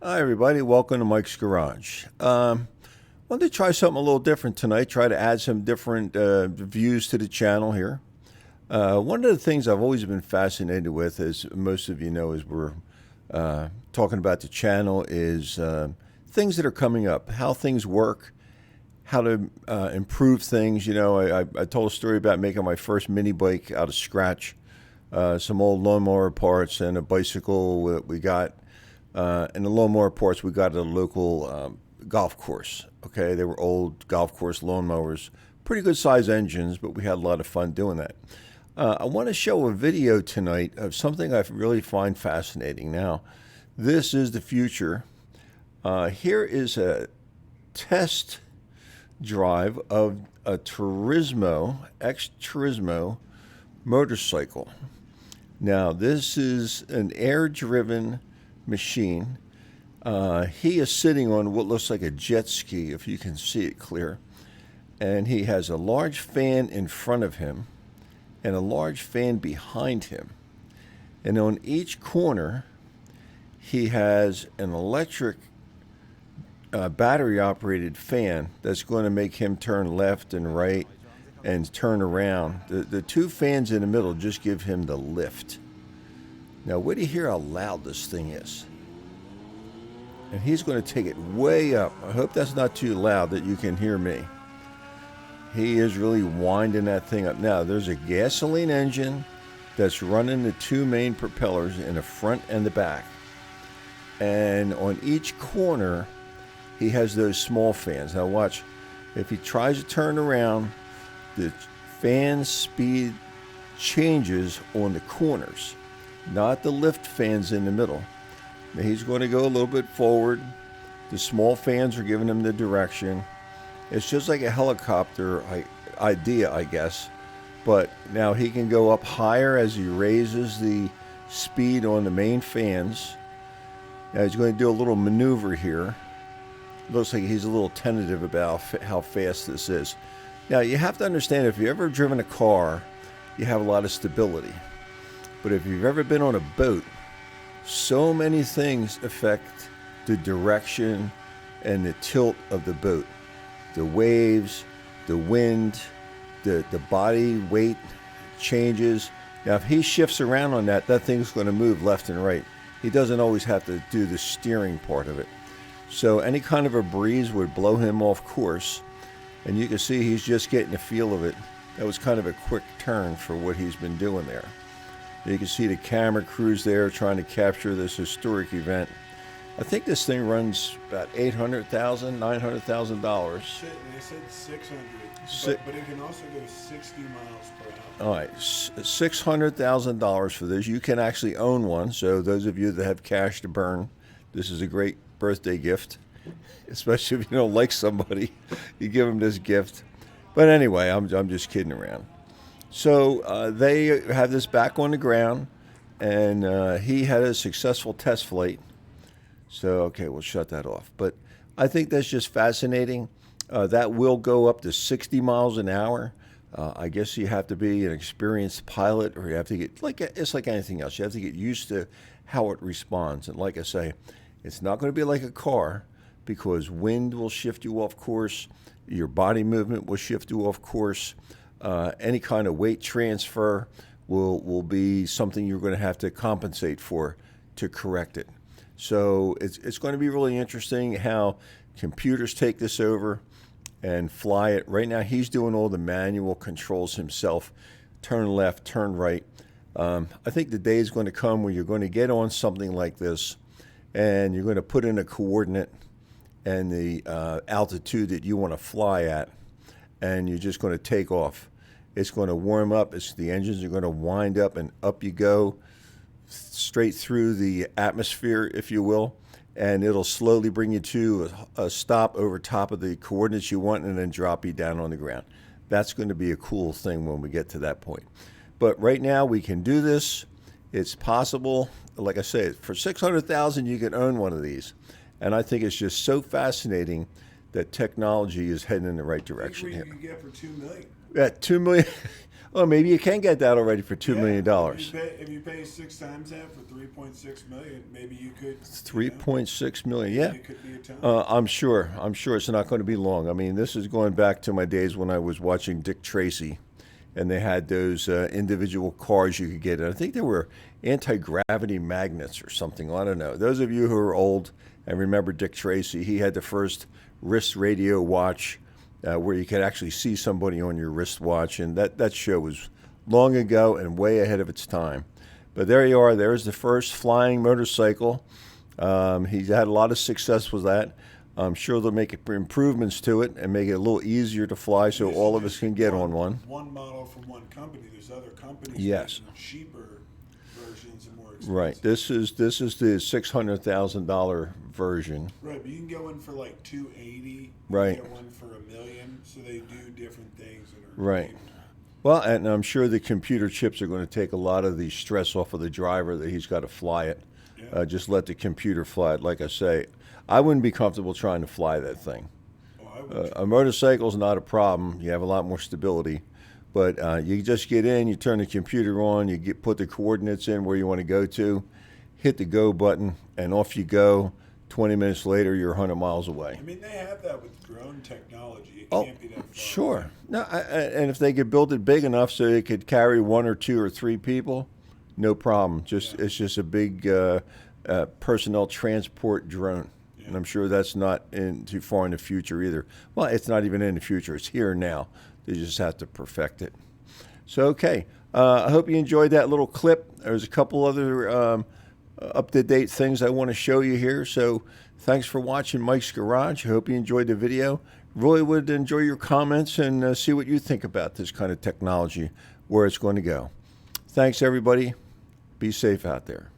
Hi, everybody. Welcome to Mike's Garage. Wanted to try something a little different tonight, try to add some different views to the channel here. One of the things I've always been fascinated with, as most of you know, as we're talking about the channel, is things that are coming up, how things work, how to improve things. You know, I told a story about making my first mini bike out of scratch, some old lawnmower parts and a bicycle that we got. And the lawnmower parts we got at a local golf course. Okay, they were old golf course lawnmowers, pretty good size engines, but we had a lot of fun doing that. I want to show a video tonight of something I really find fascinating. Now, this is the future. Here is a test drive of a xturismo motorcycle. Now, this is an air-driven machine. He is sitting on what looks like a jet ski, if you can see it clear. And he has a large fan in front of him and a large fan behind him. And on each corner, he has an electric battery-operated fan that's going to make him turn left and right and turn around. The two fans in the middle just give him the lift. Now, wait to hear how loud this thing is. And he's going to take it way up. I hope that's not too loud that you can hear me. He is really winding that thing up. Now, there's a gasoline engine that's running the two main propellers in the front and the back. And on each corner, he has those small fans. Now, watch. If he tries to turn around, the fan speed changes on the corners, not the lift fans in the middle. Now he's going to go a little bit forward. The small fans are giving him the direction. It's just like a helicopter idea, I guess. But now he can go up higher as he raises the speed on the main fans. Now he's going to do a little maneuver here. Looks like he's a little tentative about how fast this is. Now you have to understand, if you've ever driven a car, you have a lot of stability. But if you've ever been on a boat, so many things affect the direction and the tilt of the boat. The waves, the wind, the body weight changes. Now, if he shifts around on that, that thing's going to move left and right. He doesn't always have to do the steering part of it. So any kind of a breeze would blow him off course. And you can see he's just getting the feel of it. That was kind of a quick turn for what he's been doing there. You can see the camera crews there trying to capture this historic event. I think this thing runs about $800,000, $900,000. They said 600, but it can also go 60 miles per hour. All right, $600,000 for this. You can actually own one. So those of you that have cash to burn, this is a great birthday gift, especially if you don't like somebody. You give them this gift. But anyway, I'm just kidding around. So they have this back on the ground, and he had a successful test flight. So, okay, we'll shut that off. But I think that's just fascinating. That will go up to 60 miles an hour. I guess you have to be an experienced pilot, or you have to get, it's like anything else. You have to get used to how it responds. And like I say, it's not going to be like a car, because wind will shift you off course. Your body movement will shift you off course. Any kind of weight transfer will be something you're going to have to compensate for to correct it. So it's going to be really interesting how computers take this over and fly it. Right now, he's doing all the manual controls himself. Turn left, turn right. I think the day is going to come where you're going to get on something like this, and you're going to put in a coordinate and the altitude that you want to fly at, and you're just going to take off. It's going to warm up. The engines are going to wind up, and up you go, straight through the atmosphere, if you will, and it'll slowly bring you to a stop over top of the coordinates you want, and then drop you down on the ground. That's going to be a cool thing when we get to that point. But right now, we can do this. It's possible. Like I said, for $600,000, you can own one of these. And I think it's just so fascinating that technology is heading in the right direction here. What do you get for $2 million? Yeah, $2 million. Oh, maybe you can get that already for $2 million. If you pay 6 times that for 3.6 million, maybe you could. 3.6 million. Yeah. It could be a ton. I'm sure. I'm sure it's not going to be long. I mean, this is going back to my days when I was watching Dick Tracy, and they had those individual cars you could get. And I think they were anti-gravity magnets or something. I don't know. Those of you who are old and remember Dick Tracy, he had the first wrist radio watch where you could actually see somebody on your wristwatch. And that show was long ago and way ahead of its time. But there you are. There's the first flying motorcycle. He's had a lot of success with that. I'm sure they'll make improvements to it and make it a little easier to fly so all of us can get on one. One model from one company. There's other companies. Yes. Making cheaper versions and more expensive. Right. This is the $600,000 version. Right, but you can get one for like $280. Right. You can get one for $1 million. So they do different things. That are Right. cheaper. Well, and I'm sure the computer chips are going to take a lot of the stress off of the driver that he's got to fly it. Yeah. Just let the computer fly it. Like I say, I wouldn't be comfortable trying to fly that thing. Oh, I would. A motorcycle's not a problem. You have a lot more stability. But you just get in, you turn the computer on, you put the coordinates in where you want to go to, hit the go button, and off you go. 20 minutes later, you're 100 miles away. I mean, they have that with drone technology. It Oh, can't be that far. sure. No, and if they could build it big enough so it could carry 1 or 2 or 3 people, no problem. It's just a big personnel transport drone. Yeah. And I'm sure that's not in too far in the future either. Well, it's not even in the future. It's here now. They just have to perfect it. So, okay. I hope you enjoyed that little clip. There's a couple other up-to-date things I want to show you here. So thanks for watching Mike's Garage. I hope you enjoyed the video. Really would enjoy your comments and see what you think about this kind of technology, where it's going to go. Thanks, everybody. Be safe out there.